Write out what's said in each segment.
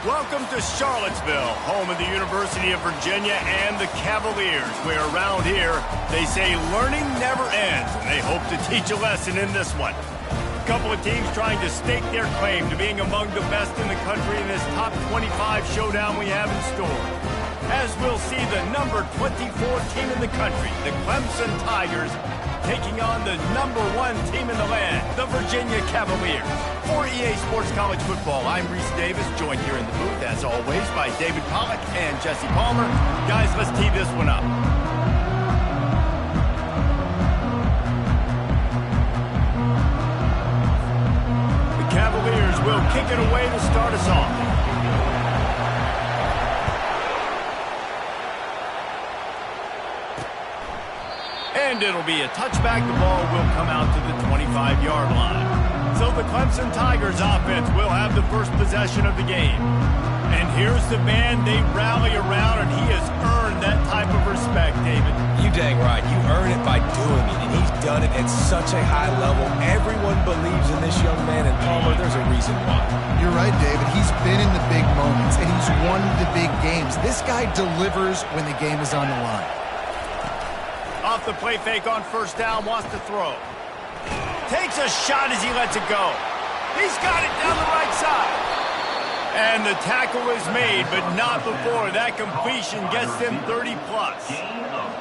Welcome to Charlottesville, home of the University of Virginia and the Cavaliers, where around here they say learning never ends, and they hope to teach a lesson in this one. A couple of teams trying to stake their claim to being among the best in the country in this top 25 showdown we have in store. As we'll see the number 24 team in the country, the Clemson Tigers, taking on the number 1 team in the land, the Virginia Cavaliers. For EA Sports College Football, I'm Reese Davis, joined here in the booth, as always, by David Pollack and Jesse Palmer. Guys, let's tee this one up. The Cavaliers will kick it away to start us off. And it'll be a touchback. The ball will come out to the 25-yard line. So the Clemson Tigers offense will have the first possession of the game. And here's the man they rally around, and he has earned that type of respect, David. You dang right. You earn it by doing it, and he's done it at such a high level. Everyone believes in this young man, and Palmer, there's a reason why. You're right, David. He's been in the big moments, and he's won the big games. This guy delivers when the game is on the line. Off the play fake on first down, wants to throw. Takes a shot as he lets it go. He's got it down the right side. And the tackle is made, but not before that completion gets them 30-plus.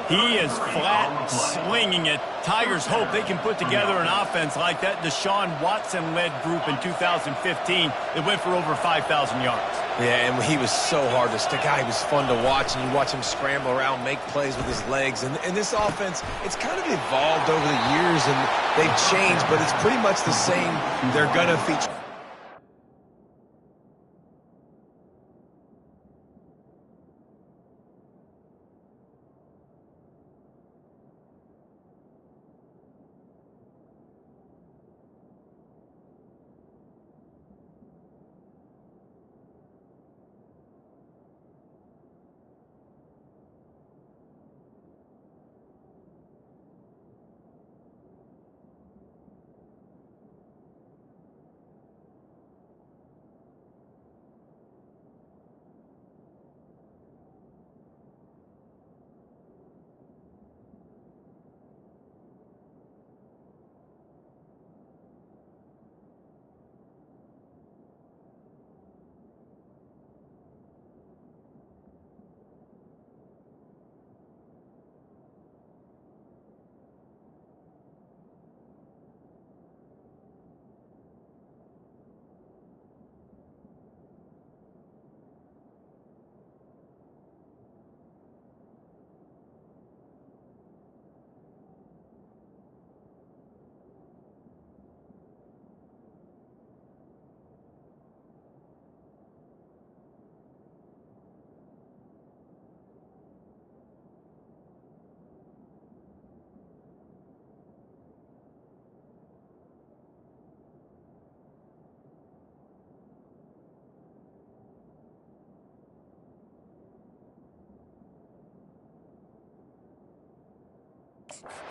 He is flat slinging it. Tigers hope they can put together an offense like that Deshaun Watson-led group in 2015 that went for over 5,000 yards. Yeah, and he was so hard to stick out. He was fun to watch, and you watch him scramble around, make plays with his legs. And this offense, it's kind of evolved over the years, and they've changed, but it's pretty much the same. They're going to feature.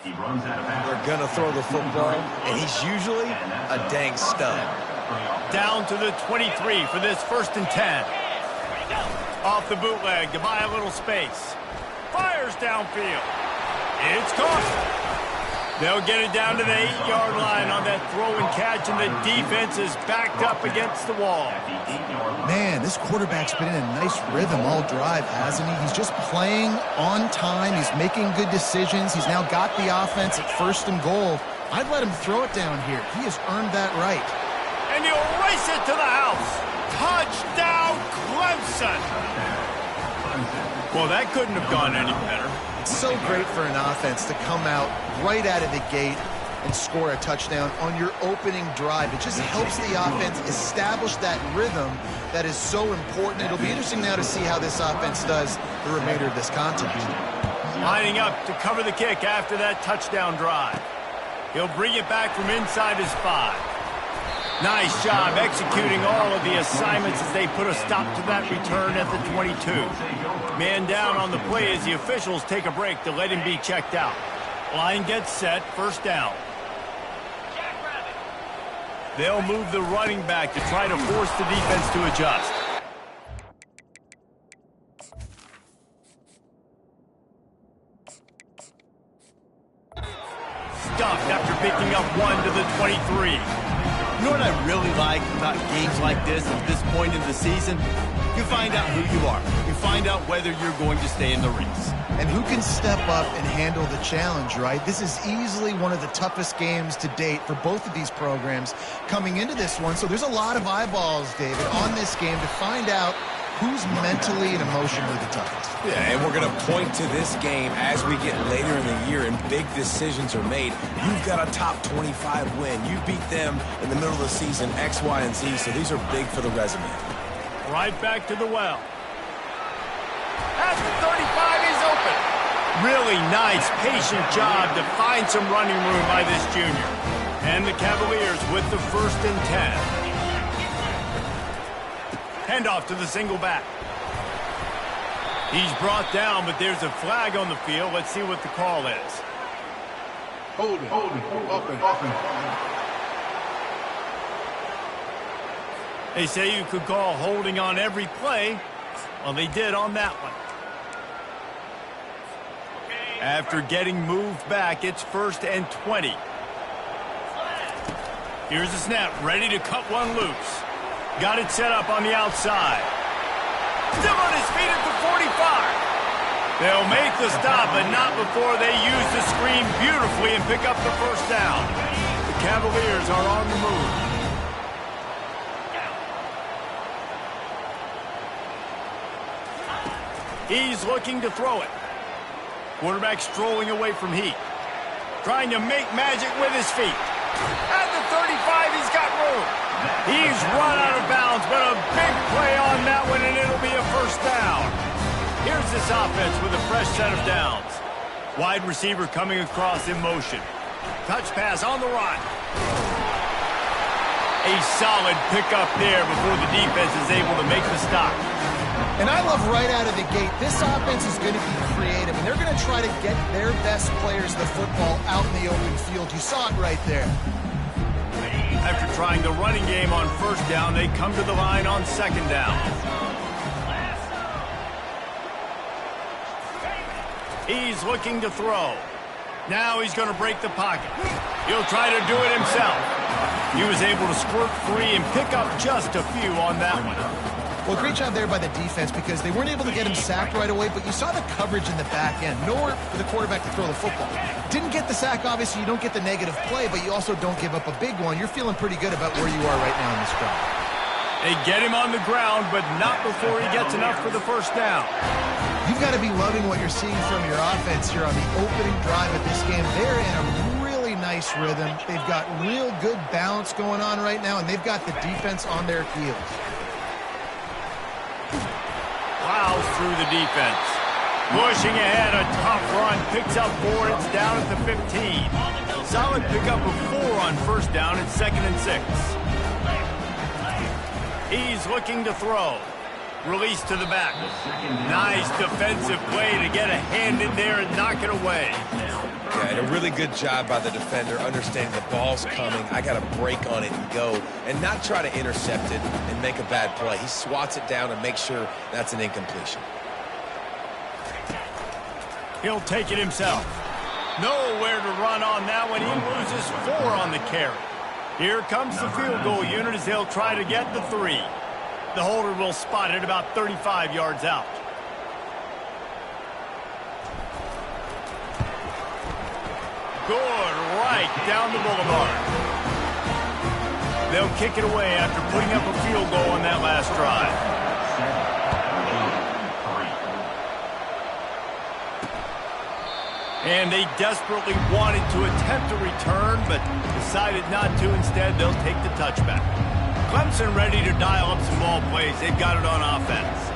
He runs out of bounds. They're going to throw the football, and he's usually a dang stud. Down to the 23 for this 1st and 10. Off the bootleg to buy a little space. Fires downfield. It's caught. They'll get it down to the 8-yard line on that throw and catch, and the defense is backed up against the wall. Man, this quarterback's been in a nice rhythm all drive, hasn't he? He's just playing on time. He's making good decisions. He's now got the offense at 1st and goal. I'd let him throw it down here. He has earned that right. And he'll race it to the house. Touchdown, Clemson. Well, that couldn't have gone any better. It's so great for an offense to come out right out of the gate and score a touchdown on your opening drive. It just helps the offense establish that rhythm that is so important. It'll be interesting now to see how this offense does the remainder of this contest. Lining up to cover the kick after that touchdown drive. He'll bring it back from inside his 5. Nice job executing all of the assignments as they put a stop to that return at the 22. Man down on the play as the officials take a break to let him be checked out. Line gets set, 1st down. They'll move the running back to try to force the defense to adjust. after picking up 1 to the 23. You know what I really like about games like this at this point in the season? You find out who you are. You find out whether you're going to stay in the race. And who can step up and handle the challenge, right? This is easily one of the toughest games to date for both of these programs coming into this one. So there's a lot of eyeballs, David, on this game to find out who's mentally and emotionally the toughest. Yeah, and we're going to point to this game as we get later in the year and big decisions are made. You've got a top 25 win. You beat them in the middle of the season, X, Y, and Z, so these are big for the resume. Right back to the well. At the 35, he's open. Really nice, patient job to find some running room by this junior. And the Cavaliers with the 1st and 10. Handoff to the single back. He's brought down, but there's a flag on the field. Let's see what the call is. Holding, open. They say you could call holding on every play. Well, they did on that one. After getting moved back, it's 1st and 20. Here's the snap, ready to cut one loose. Got it set up on the outside. Still on his feet at the 45. They'll make the stop, but not before they use the screen beautifully and pick up the 1st down. The Cavaliers are on the move. He's looking to throw it. Quarterback strolling away from heat. Trying to make magic with his feet. At the 35, he's got room. He's run out of bounds, but a big play on that one, and it'll be a 1st down. Here's this offense with a fresh set of downs. Wide receiver coming across in motion. Touch pass on the run. A solid pickup there before the defense is able to make the stop. And I love right out of the gate, this offense is going to be creative, and they're going to try to get their best players of the football out in the open field. You saw it right there. After trying the running game on 1st down, they come to the line on 2nd down. He's looking to throw. Now he's going to break the pocket. He'll try to do it himself. He was able to squirt free and pick up just a few on that one. Well, great job there by the defense because they weren't able to get him sacked right away, but you saw the coverage in the back end. Nowhere for the quarterback to throw the football. Didn't get the sack, obviously. You don't get the negative play, but you also don't give up a big one. You're feeling pretty good about where you are right now in this drive. They get him on the ground, but not before he gets enough for the 1st down. You've got to be loving what you're seeing from your offense here on the opening drive of this game. They're in a really nice rhythm. They've got real good balance going on right now, and they've got the defense on their heels. Plows through the defense. Pushing ahead, a tough run. Picks up 4. It's down at the 15. Solid pickup of 4 on 1st down. It's 2nd and 6. He's looking to throw. Release to the back. Nice defensive play to get a hand in there and knock it away. Yeah, and a really good job by the defender, understanding the ball's coming. I got to break on it and go, and not try to intercept it and make a bad play. He swats it down and makes sure that's an incompletion. He'll take it himself. Nowhere to run on that one. He loses 4 on the carry. Here comes the field goal unit as they'll try to get the 3. The holder will spot it about 35 yards out. Good, right down the boulevard. They'll kick it away after putting up a field goal on that last drive. And they desperately wanted to attempt a return, but decided not to. Instead, they'll take the touchback. Clemson ready to dial up some ball plays. They've got it on offense.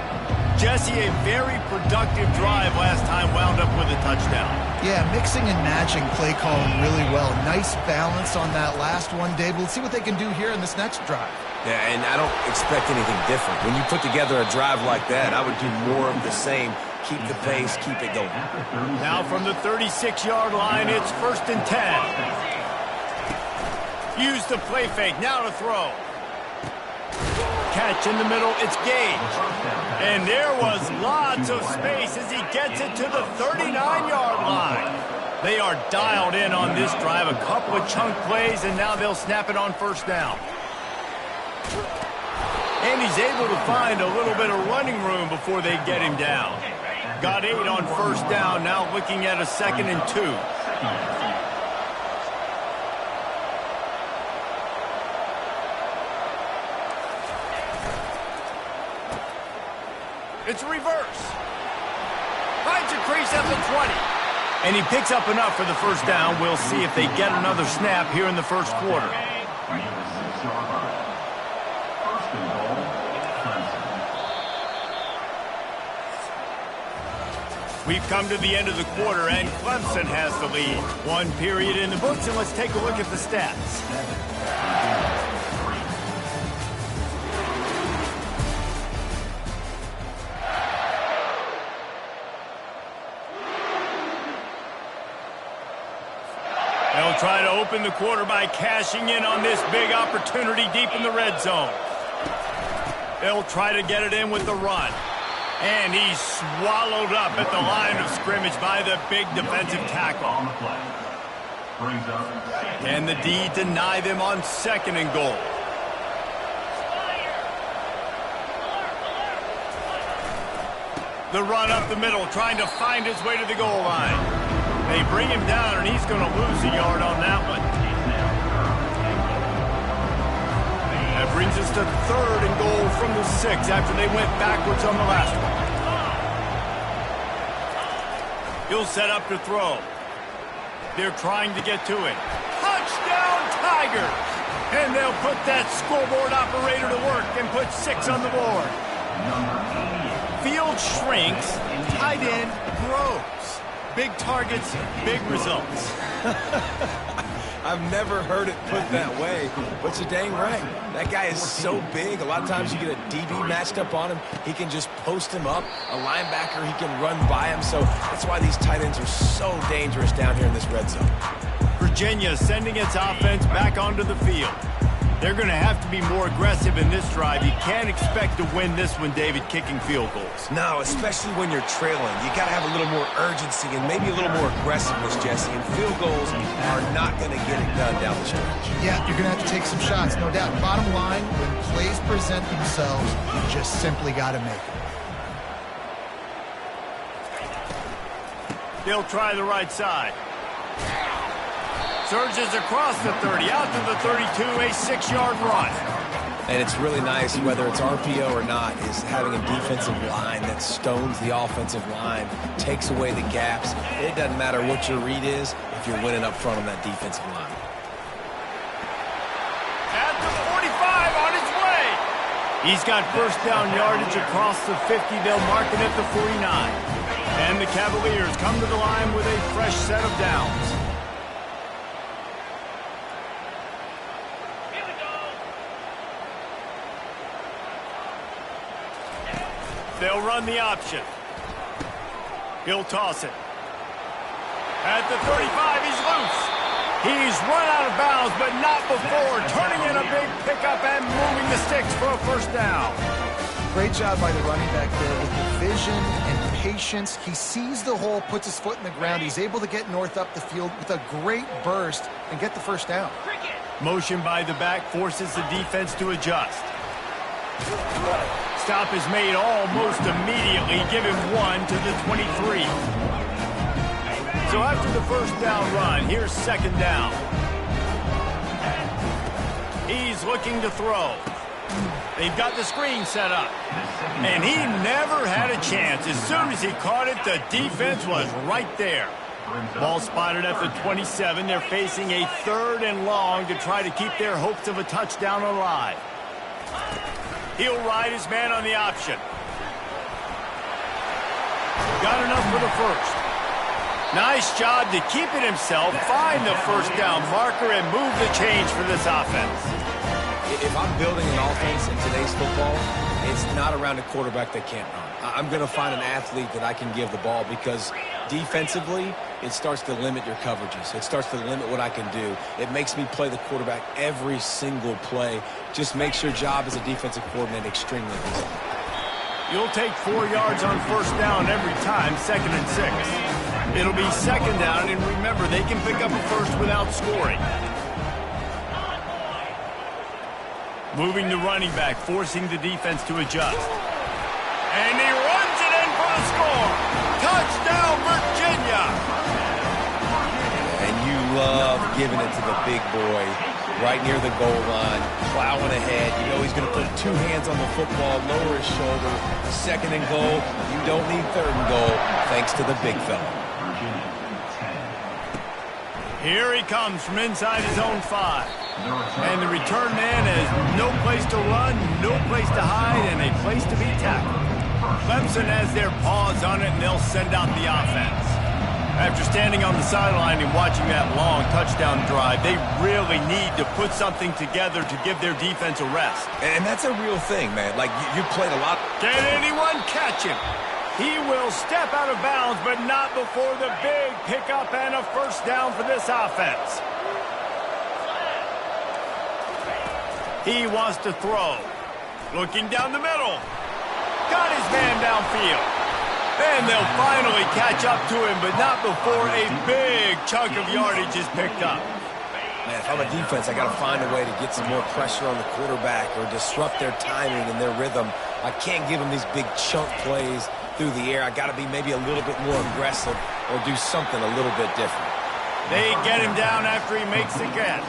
Jesse, a very productive drive last time, wound up with a touchdown. Yeah, mixing and matching play calling really well. Nice balance on that last one, Dave. Let's see what they can do here in this next drive. Yeah, and I don't expect anything different. When you put together a drive like that, I would do more of the same. Keep the pace, keep it going. Now from the 36-yard line, it's 1st and 10. Use the play fake, now to throw. Catch in the middle, it's Gage. And there was lots of space as he gets it to the 39-yard line. They are dialed in on this drive. A couple of chunk plays, and now they'll snap it on first down. And he's able to find a little bit of running room before they get him down. Got 8 on first down, now looking at a 2nd and 2. It's reverse. Finds a crease at the 20. And he picks up enough for the first down. We'll see if they get another snap here in the first quarter. We've come to the end of the quarter, and Clemson has the lead. 1 period in the books, and let's take a look at the stats. They'll try to open the quarter by cashing in on this big opportunity deep in the red zone. They'll try to get it in with the run. And he's swallowed up at the line of scrimmage by the big defensive tackle. And the D deny them on 2nd and goal. The run up the middle, trying to find his way to the goal line. They bring him down, and he's going to lose a yard on that one. That brings us to 3rd and goal from the 6 after they went backwards on the last one. He'll set up to throw. They're trying to get to it. Touchdown, Tigers! And they'll put that scoreboard operator to work and put 6 on the board. Field shrinks, tight end grows. Big targets, big results. I've never heard it put that way, but you're dang right. That guy is so big. A lot of times you get a DB matched up on him. He can just post him up. A linebacker, he can run by him. So that's why these tight ends are so dangerous down here in this red zone. Virginia sending its offense back onto the field. They're going to have to be more aggressive in this drive. You can't expect to win this one, David, kicking field goals. No, especially when you're trailing. You got to have a little more urgency and maybe a little more aggressiveness, Jesse. And field goals are not going to get it done down the stretch. Yeah, you're going to have to take some shots, no doubt. Bottom line, when plays present themselves, you just simply got to make them. They'll try the right side. Surges across the 30, out to the 32, a 6-yard run. And it's really nice, whether it's RPO or not, is having a defensive line that stones the offensive line, takes away the gaps. It doesn't matter what your read is if you're winning up front on that defensive line. At the 45, on his way. He's got first down yardage across the 50. They'll mark it at the 49. And the Cavaliers come to the line with a fresh set of downs. They'll run the option. He'll toss it. At the 35, he's loose. He's run out of bounds, but not before turning in a big pickup and moving the sticks for a first down. Great job by the running back there with the vision and patience. He sees the hole, puts his foot in the ground. He's able to get north up the field with a great burst and get the first down. Motion by the back forces the defense to adjust. Stop is made almost immediately. Give him 1 to the 23. So after the first down run, here's 2nd down. He's looking to throw. They've got the screen set up. And he never had a chance. As soon as he caught it, the defense was right there. Ball spotted at the 27. They're facing a 3rd and long to try to keep their hopes of a touchdown alive. He'll ride his man on the option. Got enough for the first. Nice job to keep it himself, find the first down marker, and move the change for this offense. If I'm building an offense in today's football, it's not around a quarterback that can't run. I'm going to find an athlete that I can give the ball because defensively, it starts to limit your coverages. It starts to limit what I can do. It makes me play the quarterback every single play. Just makes your job as a defensive coordinator extremely easy. You'll take 4 yards on first down every time, 2nd and 6. It'll be second down, and remember, they can pick up a first without scoring. Moving the running back, forcing the defense to adjust. And he runs it in for the score. Touchdown, Virginia! And you love giving it to the big boy right near the goal line, plowing ahead. You know he's going to put two hands on the football, lower his shoulder. Second and goal. You don't need third and goal, thanks to the big fella. Here he comes from inside his own 5. And the return man has no place to run, no place to hide, and a place to be tackled. Clemson has their paws on it, and they'll send out the offense. After standing on the sideline and watching that long touchdown drive, they really need to put something together to give their defense a rest. And that's a real thing, man. Like, you played a lot. Can anyone catch him? He will step out of bounds, but not before the big pickup and a first down for this offense. He wants to throw. Looking down the middle. Got his man downfield. And they'll finally catch up to him, but not before a big chunk of yardage is picked up. Man, if I'm a defense, I got to find a way to get some more pressure on the quarterback or disrupt their timing and their rhythm. I can't give them these big chunk plays through the air. I got to be maybe a little bit more aggressive or do something a little bit different. They get him down after he makes the catch.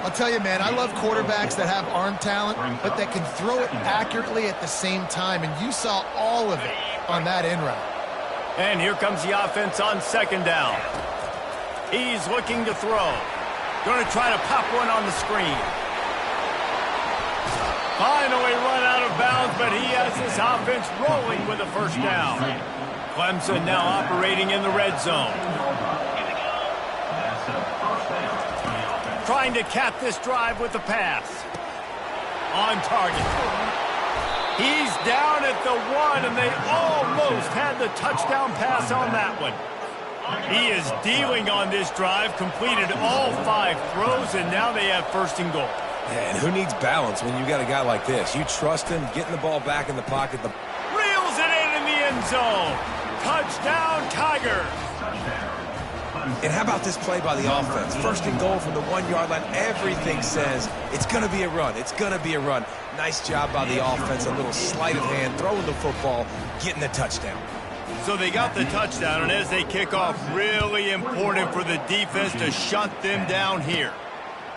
I'll tell you, man, I love quarterbacks that have arm talent, but that can throw it accurately at the same time, and you saw all of it on that in route. And here comes the offense on second down. He's looking to throw. Going to try to pop one on the screen. Finally run out of bounds, but he has this offense rolling with a first down. Clemson now operating in the red zone. Trying to cap this drive with the pass. On target. He's down at the 1, and they almost had the touchdown pass on that one. He is dealing on this drive, completed all 5 throws, and now they have first and goal. And who needs balance when you got a guy like this? You trust him, getting the ball back in the pocket. Reels it in the end zone. Touchdown, Tigers. And how about this play by the offense? First and goal from the 1-yard line. Everything says it's going to be a run. It's going to be a run. Nice job by the offense. A little sleight of hand, throwing the football, getting the touchdown. So they got the touchdown, and as they kick off, really important for the defense to shut them down here.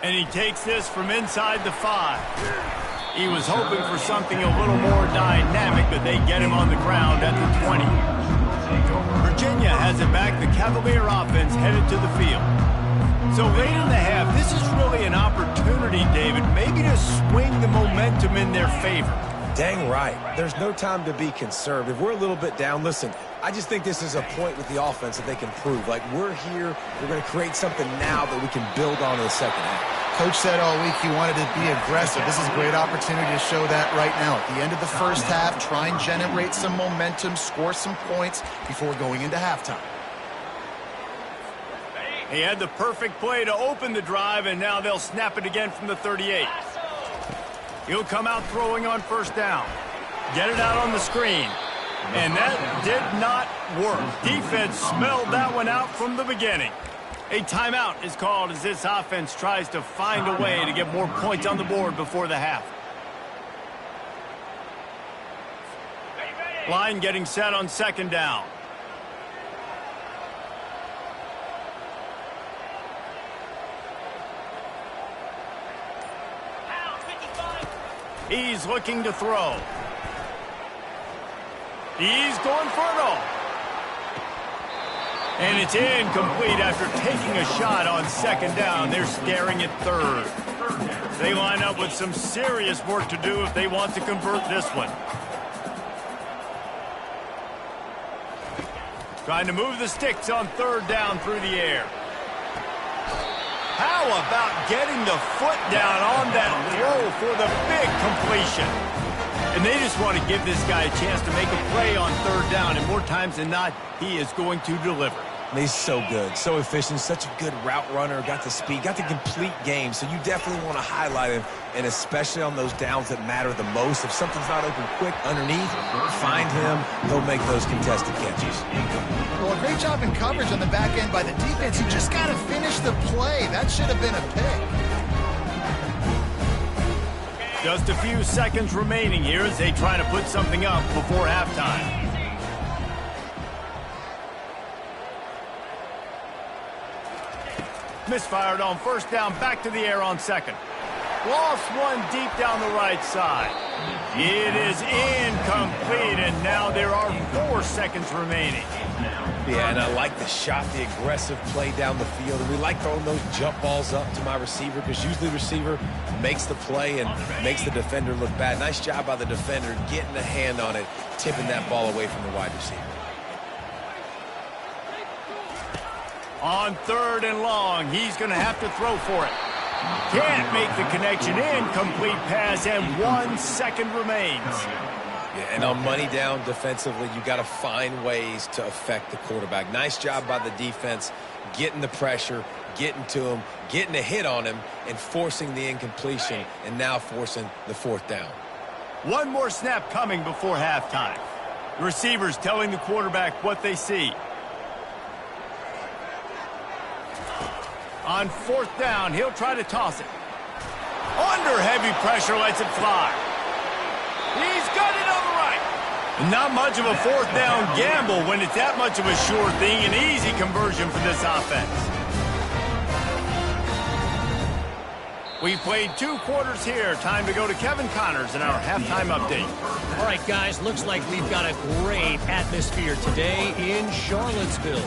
And he takes this from inside the 5. He was hoping for something a little more dynamic, but they get him on the ground at the 20. Virginia has it back. The Cavalier offense headed to the field. So late in the half, this is really an opportunity, David, maybe to swing the momentum in their favor. Dang right. There's no time to be conservative. We're a little bit down. Listen, I just think this is a point with the offense that they can prove. Like, we're here. We're going to create something now that we can build on in the second half. Coach said all week he wanted to be aggressive. This is a great opportunity to show that right now. At the end of the first half, try and generate some momentum, score some points before going into halftime. He had the perfect play to open the drive, and now they'll snap it again from the 38. He'll come out throwing on first down. Get it out on the screen. And that did not work. Defense smelled that one out from the beginning. A timeout is called as this offense tries to find a way to get more points on the board before the half. Line getting set on second down. He's looking to throw. He's going for it all. And it's incomplete after taking a shot on second down. They're staring at third. They line up with some serious work to do if they want to convert this one. Trying to move the sticks on third down through the air. How about getting the foot down on that throw for the big completion? And they just want to give this guy a chance to make a play on third down, and more times than not, he is going to deliver. And he's so good, so efficient, such a good route runner, got the speed, got the complete game. So you definitely want to highlight him, and especially on those downs that matter the most. If something's not open quick underneath, find him. He'll make those contested catches. Well, a great job in coverage on the back end by the defense. You just got to finish the play. That should have been a pick. Just a few seconds remaining here as they try to put something up before halftime. Misfired on first down, back to the air on second. Lost one deep down the right side. It is incomplete, and now there are 4 seconds remaining. Yeah, and I like the shot, the aggressive play down the field. And we like throwing those jump balls up to my receiver because usually the receiver makes the play and makes the defender look bad. Nice job by the defender getting a hand on it, tipping that ball away from the wide receiver. On 3rd and long, he's going to have to throw for it. Can't make the connection. Incomplete pass, and 1 second remains. Yeah, and on money down defensively, you got to find ways to affect the quarterback. Nice job by the defense, getting the pressure, getting to him, getting a hit on him, and forcing the incompletion, and now forcing the 4th down. One more snap coming before halftime. The receivers telling the quarterback what they see. On 4th down, he'll try to toss it. Under heavy pressure, lets it fly. He's got it on the right. Not much of a 4th down gamble when it's that much of a sure thing. An easy conversion for this offense. We played 2 quarters here. Time to go to Kevin Connors in our halftime update. All right, guys, looks like we've got a great atmosphere today in Charlottesville.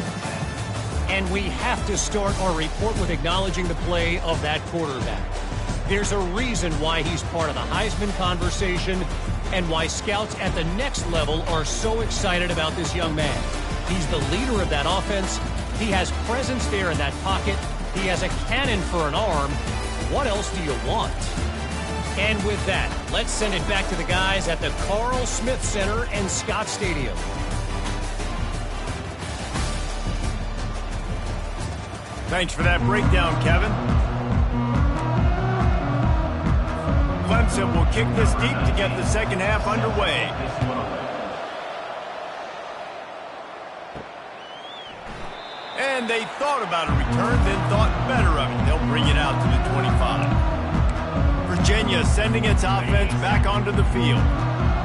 And we have to start our report with acknowledging the play of that quarterback. There's a reason why he's part of the Heisman conversation and why scouts at the next level are so excited about this young man. He's the leader of that offense. He has presence there in that pocket. He has a cannon for an arm. What else do you want? And with that, let's send it back to the guys at the Carl Smith Center and Scott Stadium. Thanks for that breakdown, Kevin. Clemson will kick this deep to get the second half underway. And they thought about a return, then thought better of it. They'll bring it out to the 25. Virginia sending its offense back onto the field.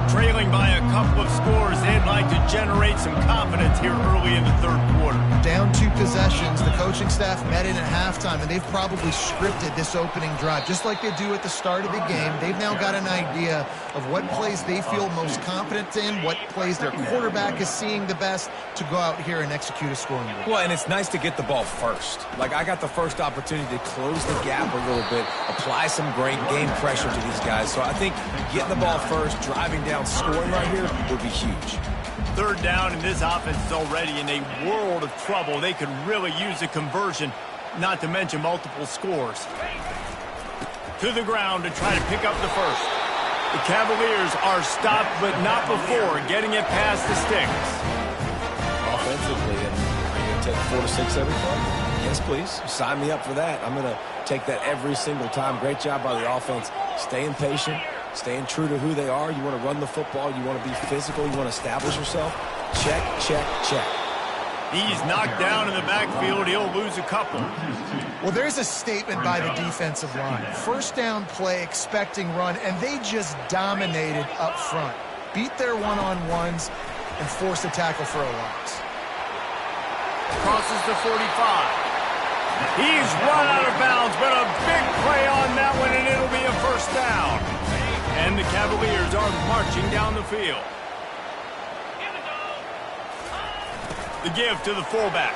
Trailing by a couple of scores, they'd like to generate some confidence here early in the 3rd quarter. Down 2 possessions, the coaching staff met in at halftime, and they've probably scripted this opening drive. Just like they do at the start of the game, they've now got an idea of what plays they feel most confident in, what plays their quarterback is seeing the best to go out here and execute a scoring drive. Well, and it's nice to get the ball first. Like, I got the first opportunity to close the gap a little bit, apply some great game pressure to these guys. So I think getting the ball first, driving down, scoring right here would be huge. 3rd down, and this offense is already in a world of trouble. They could really use a conversion, not to mention multiple scores. To the ground to try to pick up the first. The Cavaliers are stopped, but not before getting it past the sticks. Offensively, and are you going to take 4 to 6 every play? Yes, please. Sign me up for that. I'm going to take that every single time. Great job by the offense. Staying patient. Staying true to who they are. You want to run the football. You want to be physical. You want to establish yourself. Check, check, check. He's knocked down in the backfield. He'll lose a couple. Well, there's a statement by the defensive line. 1st down play, expecting run, and they just dominated up front. Beat their one-on-ones and forced a tackle for a loss. Crosses the 45. He's run out of bounds, but a big play on that one, and it'll be a 1st down. And the Cavaliers are marching down the field. The give to the fullback.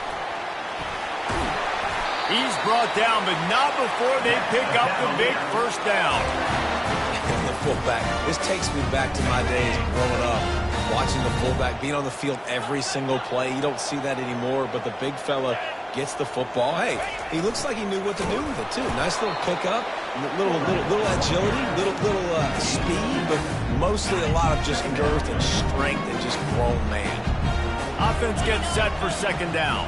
He's brought down, but not before they pick up the big 1st down. The fullback. This takes me back to my days growing up, watching the fullback being on the field every single play. You don't see that anymore, but the big fella gets the football. Hey, he looks like he knew what to do with it, too. Nice little pickup, little agility, little speed, but mostly a lot of just girth and strength and just grown man. Offense gets set for 2nd down.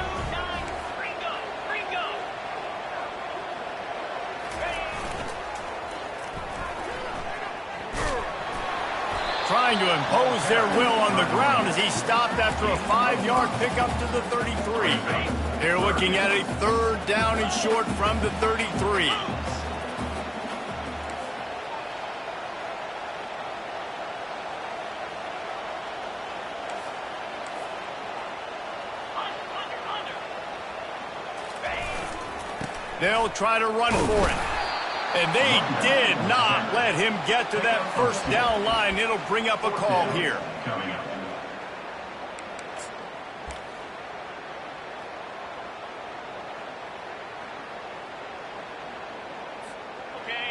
trying to impose their will on the ground as he stopped after a 5-yard pickup to the 33. They're looking at a 3rd down and short from the 33. They'll try to run for it. And they did not let him get to that 1st down line. It'll bring up a call here.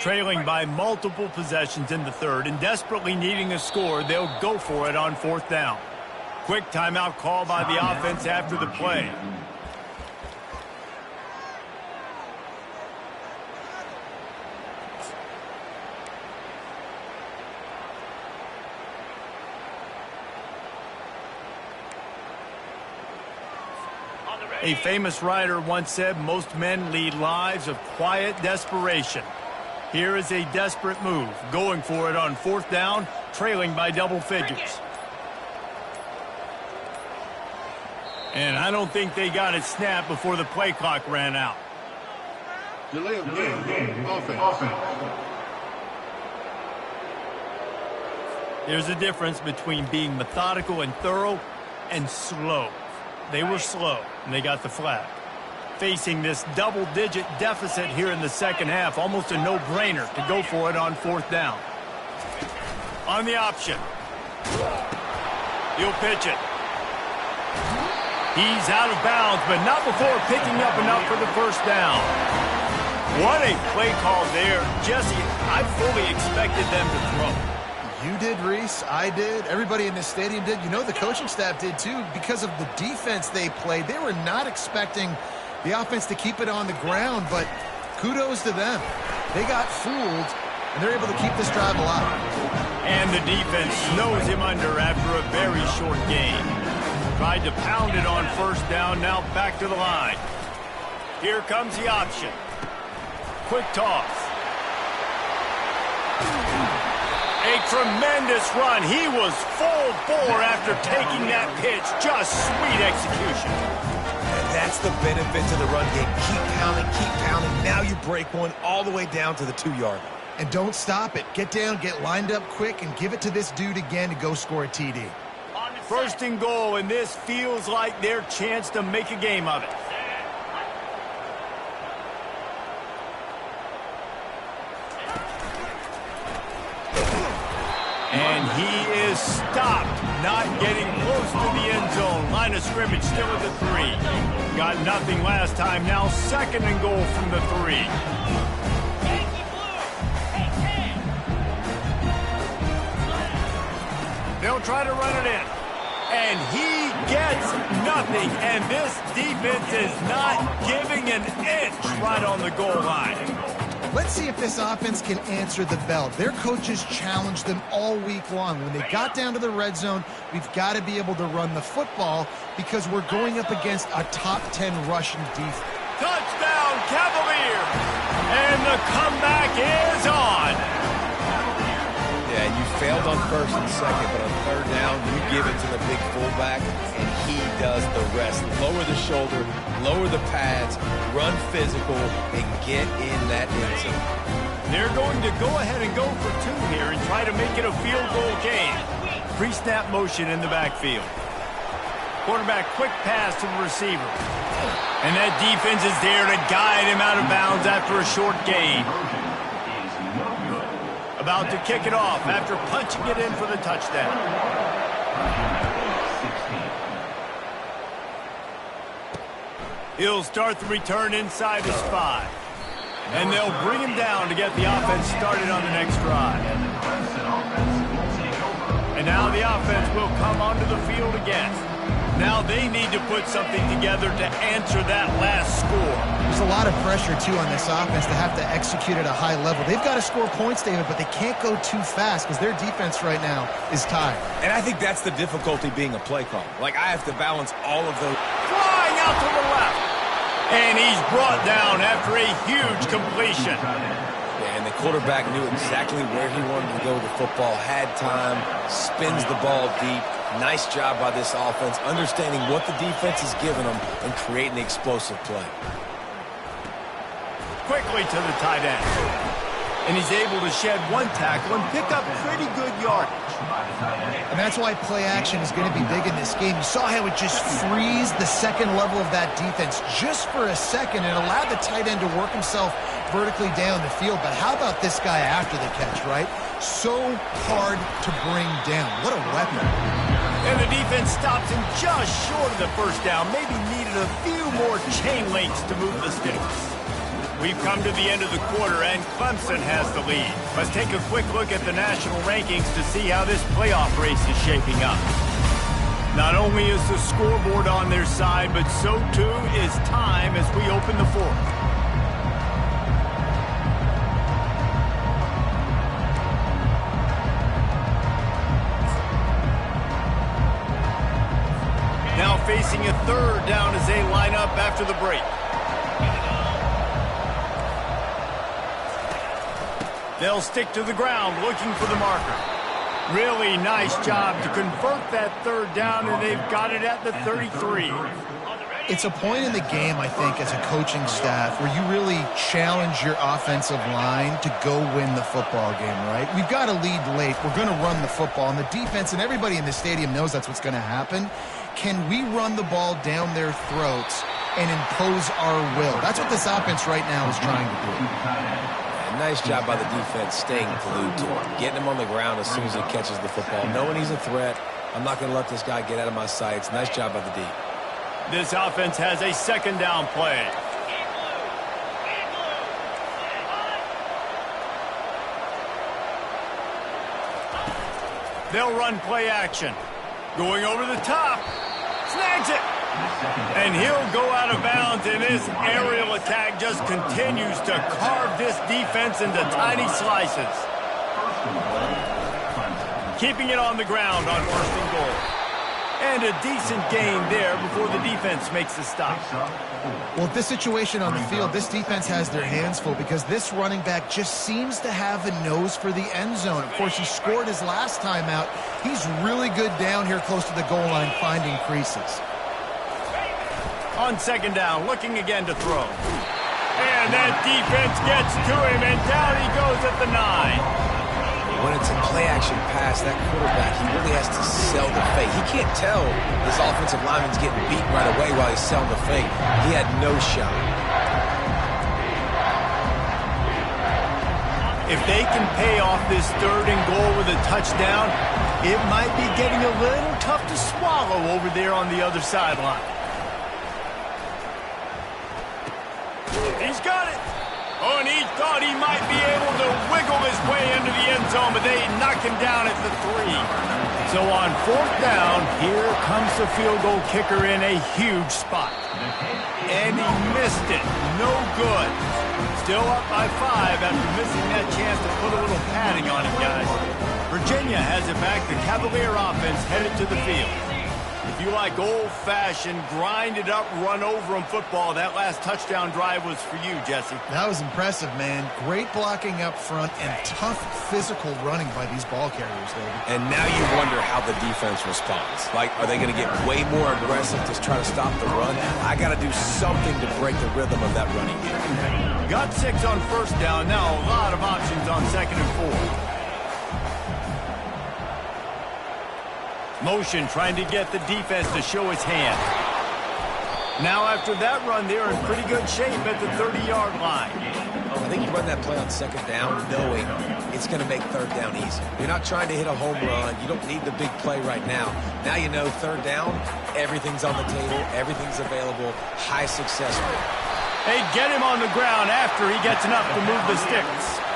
Trailing by multiple possessions in the 3rd and desperately needing a score, they'll go for it on 4th down. Quick timeout call by the offense after the play. A famous writer once said, most men lead lives of quiet desperation. Here is a desperate move, going for it on 4th down, trailing by double figures. And I don't think they got it snapped before the play clock ran out. Delay of game. Offense. There's a difference between being methodical and thorough and slow. They were slow, and they got the flag. Facing this double-digit deficit here in the 2nd half, almost a no-brainer to go for it on 4th down. On the option. He'll pitch it. He's out of bounds, but not before picking up enough for the 1st down. What a play call there. Jesse, I fully expected them to throw. You did, Reese. I did. Everybody in this stadium did. You know, the coaching staff did, too. Because of the defense they played, they were not expecting the offense to keep it on the ground, but kudos to them. They got fooled, and they're able to keep this drive alive. And the defense snows him under after a very short game. Tried to pound it on 1st down, now back to the line. Here comes the option. Quick toss. A tremendous run. He was full bore after taking that pitch. Just sweet execution. And that's the benefit to the run game. Keep pounding. Now you break one all the way down to the 2-yard. And don't stop it. Get down, get lined up quick, and give it to this dude again to go score a TD. 1st and goal, and this feels like their chance to make a game of it. And he is stopped, not getting close to the end zone. Line of scrimmage still at the 3. Got nothing last time, now 2nd and goal from the 3. They'll try to run it in. And he gets nothing. And this defense is not giving an inch right on the goal line. Let's see if this offense can answer the bell. Their coaches challenged them all week long. When they got down to the red zone, we've got to be able to run the football because we're going up against a top 10 rushing defense. Touchdown, Cavaliers! And the comeback is on. Yeah, you failed on 1st and 2nd, but on 3rd down, you give it to the big fullback, and he does the rest. Lower the shoulder, lower the pads, run physical, and get in that end zone. They're going to go ahead and go for 2 here and try to make it a field goal game. Pre-snap motion in the backfield. Quarterback quick pass to the receiver. And that defense is there to guide him out of bounds after a short gain. About to kick it off after punching it in for the touchdown. He'll start the return inside his 5. And they'll bring him down to get the offense started on the next drive. And now the offense will come onto the field again. Now they need to put something together to answer that last score. There's a lot of pressure, too, on this offense to have to execute at a high level. They've got to score points, David, but they can't go too fast because their defense right now is tired. And I think that's the difficulty being a play caller. Like, I have to balance all of those. Flying out to the left. And he's brought down after a huge completion. Yeah, and the quarterback knew exactly where he wanted to go with the football, had time, spins the ball deep. Nice job by this offense, understanding what the defense is giving them and creating the explosive play. Quickly to the tight end. And he's able to shed one tackle and pick up pretty good yardage. And that's why play action is going to be big in this game. You saw how it just frees the second level of that defense just for a second and allowed the tight end to work himself vertically down the field. But how about this guy after the catch, right? So hard to bring down. What a weapon. And the defense stops him just short of the first down. Maybe needed a few more chain links to move the sticks. We've come to the end of the quarter, and Clemson has the lead. Let's take a quick look at the national rankings to see how this playoff race is shaping up. Not only is the scoreboard on their side, but so too is time as we open the fourth. Now facing a third down as they line up after the break. They'll stick to the ground looking for the marker. Really nice job to convert that third down, and they've got it at the 33. It's a point in the game, I think, as a coaching staff where you really challenge your offensive line to go win the football game, right? We've got to lead late. We're going to run the football, and the defense and everybody in the stadium knows that's what's going to happen. Can we run the ball down their throats and impose our will? That's what this offense right now is trying to do. Nice job by the defense staying glued to him, getting him on the ground as soon as he catches the football, knowing he's a threat. I'm not going to let this guy get out of my sights. Nice job by the D. This offense has a second down play. They'll run play action. Going over the top. Snags it. And he'll go out of bounds, and this aerial attack just continues to carve this defense into tiny slices. Keeping it on the ground on first and goal. And a decent gain there before the defense makes the stop. Well, with this situation on the field, this defense has their hands full because this running back just seems to have a nose for the end zone. Of course, he scored his last time out. He's really good down here close to the goal line, finding creases. On second down, looking again to throw. And that defense gets to him, and down he goes at the 9. When it's a play-action pass, that quarterback, he really has to sell the fake. He can't tell this offensive lineman's getting beat right away while he's selling the fake. He had no shot. If they can pay off this third and goal with a touchdown, it might be getting a little tough to swallow over there on the other sideline. He's got it. Oh, and he thought he might be able to wiggle his way into the end zone, but they knock him down at the 3. So on fourth down, here comes the field goal kicker in a huge spot. And he missed it. No good. Still up by 5 after missing that chance to put a little padding on it, guys. Virginia has it back. The Cavalier offense headed to the field. If you like old-fashioned, grind-it-up, run-over-'em football, that last touchdown drive was for you, Jesse. That was impressive, man. Great blocking up front and tough physical running by these ball carriers, David. And now you wonder how the defense responds. Like, are they going to get way more aggressive to try to stop the run? I got to do something to break the rhythm of that running game. Got 6 on first down. Now a lot of options on second and 4. Motion trying to get the defense to show its hand. Now after that run, they're in pretty good shape at the 30-yard line. I think you run that play on second down knowing it's going to make third down easy. You're not trying to hit a home run. You don't need the big play right now. Now you know third down, everything's on the table, everything's available, high success rate. They get him on the ground after he gets enough to move the sticks.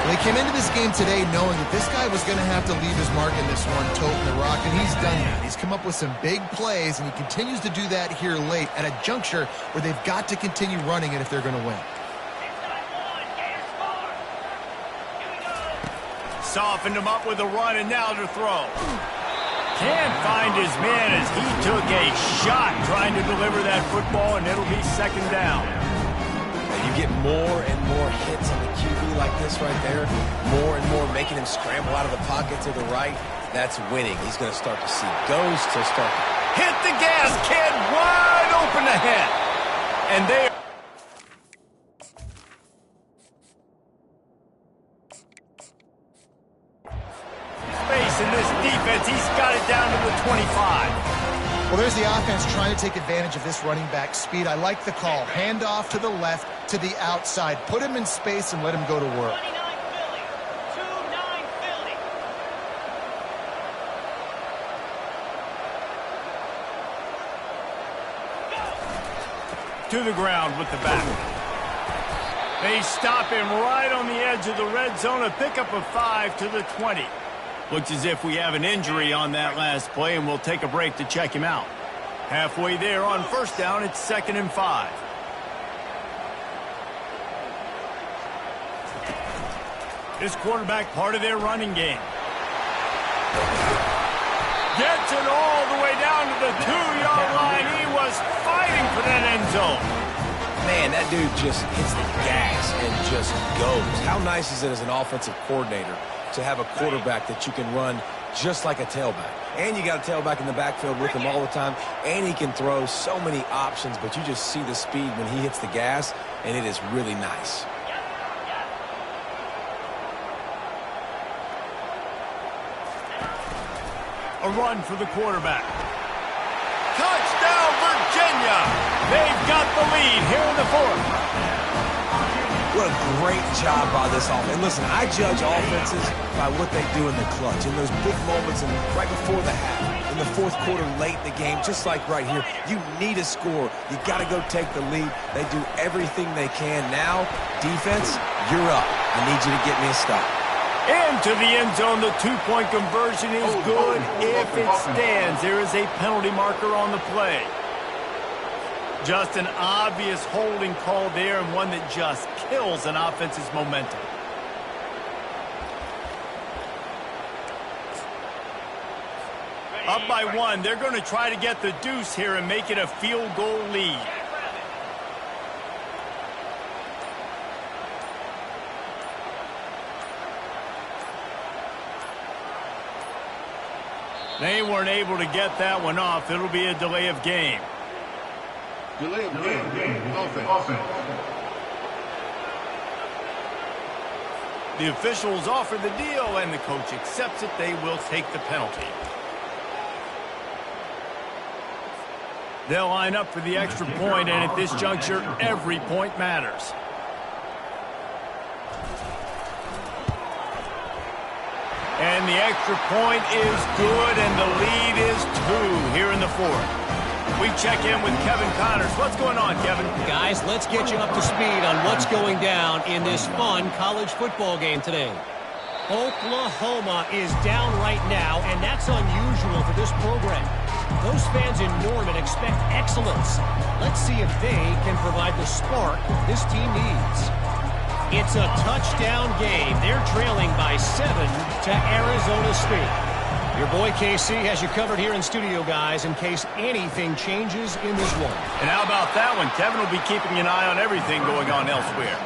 They came into this game today knowing that this guy was going to have to leave his mark in this one, toting the rock, and he's done that. He's come up with some big plays, and he continues to do that here late at a juncture where they've got to continue running it if they're going to win. Softened him up with a run, and now to throw. Can't find his man as he took a shot trying to deliver that football, and it'll be second down. You get more and more hits on the QB like this pass right there, more and more making him scramble out of the pocket to the right, that's winning. He's going to start to see ghosts. He'll start to hit the gas, kid, wide open ahead. And they space in this defense. He's got it down to the 25. Well, there's the offense trying to take advantage of this running back speed. I like the call. Hand off to the left, to the outside. Put him in space and let him go to work. 29 Philly. 2-9 Philly. To the ground with the back. They stop him right on the edge of the red zone. A pickup of 5 to the 20. Looks as if we have an injury on that last play, and we'll take a break to check him out. Halfway there on first down, it's 2nd and 5. This quarterback part of their running game. Gets it all the way down to the 2-yard line. He was fighting for that end zone. Man, that dude just hits the gas and just goes. How nice is it as an offensive coordinator to have a quarterback that you can run just like a tailback? And you got a tailback in the backfield with him all the time, and he can throw so many options, but you just see the speed when he hits the gas, and it is really nice. A run for the quarterback. Touchdown, Virginia! They've got the lead here in the 4th. What a great job by this offense. And listen, I judge offenses by what they do in the clutch, in those big moments and right before the half, in the 4th quarter, late in the game, just like right here. You need a score. You got to go take the lead. They do everything they can. Now, defense, you're up. I need you to get me a stop. Into the end zone, the 2-point conversion is good if it stands. There is a penalty marker on the play. Just an obvious holding call there, and one that just kills an offense's momentum. Up by 1, they're going to try to get the deuce here and make it a field goal lead. They weren't able to get that one off. It'll be a delay of game. Delay of game. Offense. The officials offer the deal, and the coach accepts it. They will take the penalty. They'll line up for the extra point, and at this juncture, every point matters. And the extra point is good, and the lead is 2 here in the 4th. We check in with Kevin Connors. What's going on, Kevin? Guys, let's get you up to speed on what's going down in this fun college football game today. Oklahoma is down right now, and that's unusual for this program. Those fans in Norman expect excellence. Let's see if they can provide the spark this team needs. It's a touchdown game. They're trailing by 7 to Arizona State. Your boy KC has you covered here in studio, guys, in case anything changes in this one. And how about that one? Kevin will be keeping an eye on everything going on elsewhere.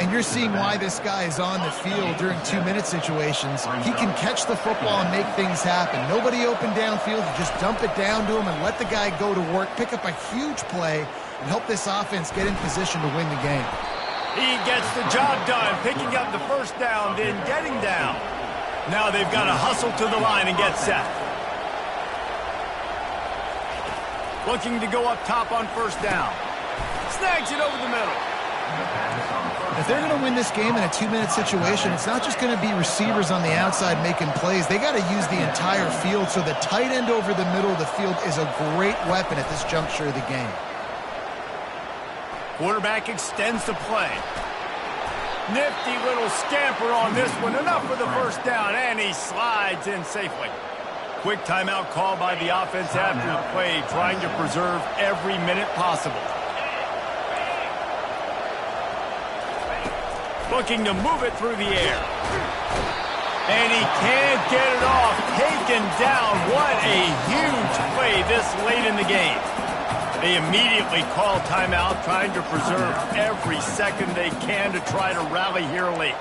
And you're seeing why this guy is on the field during 2-minute situations. He can catch the football and make things happen. Nobody open downfield. You just dump it down to him and let the guy go to work, pick up a huge play, and help this offense get in position to win the game. He gets the job done, picking up the first down, then getting down. Now they've got to hustle to the line and get set. Looking to go up top on first down. Snags it over the middle. If they're going to win this game in a 2-minute situation, it's not just going to be receivers on the outside making plays. They got to use the entire field, so the tight end over the middle of the field is a great weapon at this juncture of the game. Quarterback extends the play. Nifty little scamper on this one. Enough for the first down, and he slides in safely. Quick timeout call by the offense after the play, trying to preserve every minute possible. Looking to move it through the air. And he can't get it off. Taken down. What a huge play this late in the game. They immediately call timeout, trying to preserve every second they can to try to rally here late.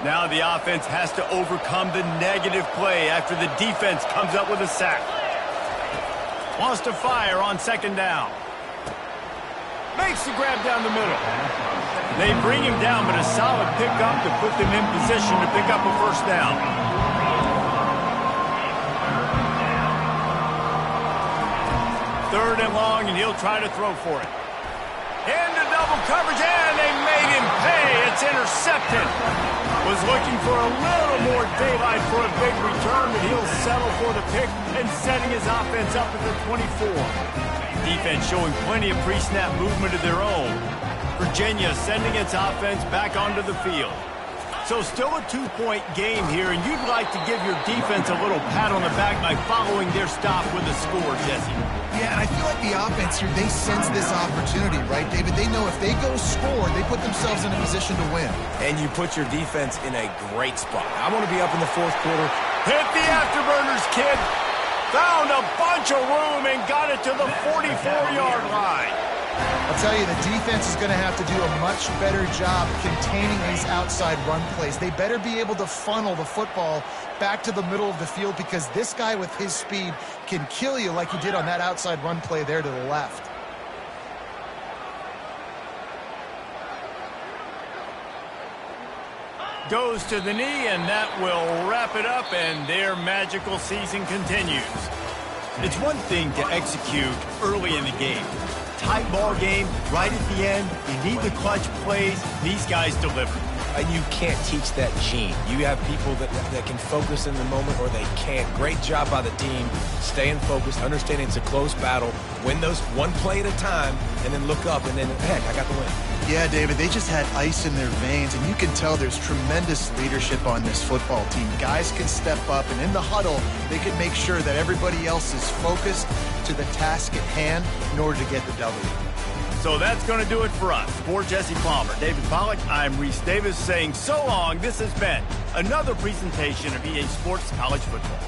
Now the offense has to overcome the negative play after the defense comes up with a sack. Wants to fire on second down. Makes the grab down the middle. They bring him down, but a solid pickup to put them in position to pick up a first down. Third and long, and he'll try to throw for it. Into double coverage, and they made him pay. It's intercepted. Was looking for a little more daylight for a big return, but he'll settle for the pick and setting his offense up at the 24. Defense showing plenty of pre-snap movement of their own. Virginia sending its offense back onto the field. So still a 2-point game here, and you'd like to give your defense a little pat on the back by following their stop with a score, Jesse. Yeah, and I feel like the offense here, they sense this opportunity, right, David? They know if they go score, they put themselves in a position to win. And you put your defense in a great spot. I want to be up in the fourth quarter. Hit the afterburners, kid. Found a bunch of room and got it to the 44-yard line. I'll tell you, the defense is going to have to do a much better job containing these outside run plays. They better be able to funnel the football back to the middle of the field because this guy with his speed can kill you like he did on that outside run play there to the left. Goes to the knee, and that will wrap it up, and their magical season continues. It's one thing to execute early in the game. Tight ball game, right at the end. You need the clutch plays. These guys deliver. And you can't teach that gene. You have people that can focus in the moment or they can't. Great job by the team, staying focused, understanding it's a close battle, win those one play at a time, and then look up, and then, heck, I got the win. Yeah, David, they just had ice in their veins, and you can tell there's tremendous leadership on this football team. Guys can step up, and in the huddle, they can make sure that everybody else is focused to the task at hand in order to get the W. So that's going to do it for us. For Jesse Palmer, David Pollack, I'm Reese Davis saying so long. This has been another presentation of EA Sports College Football.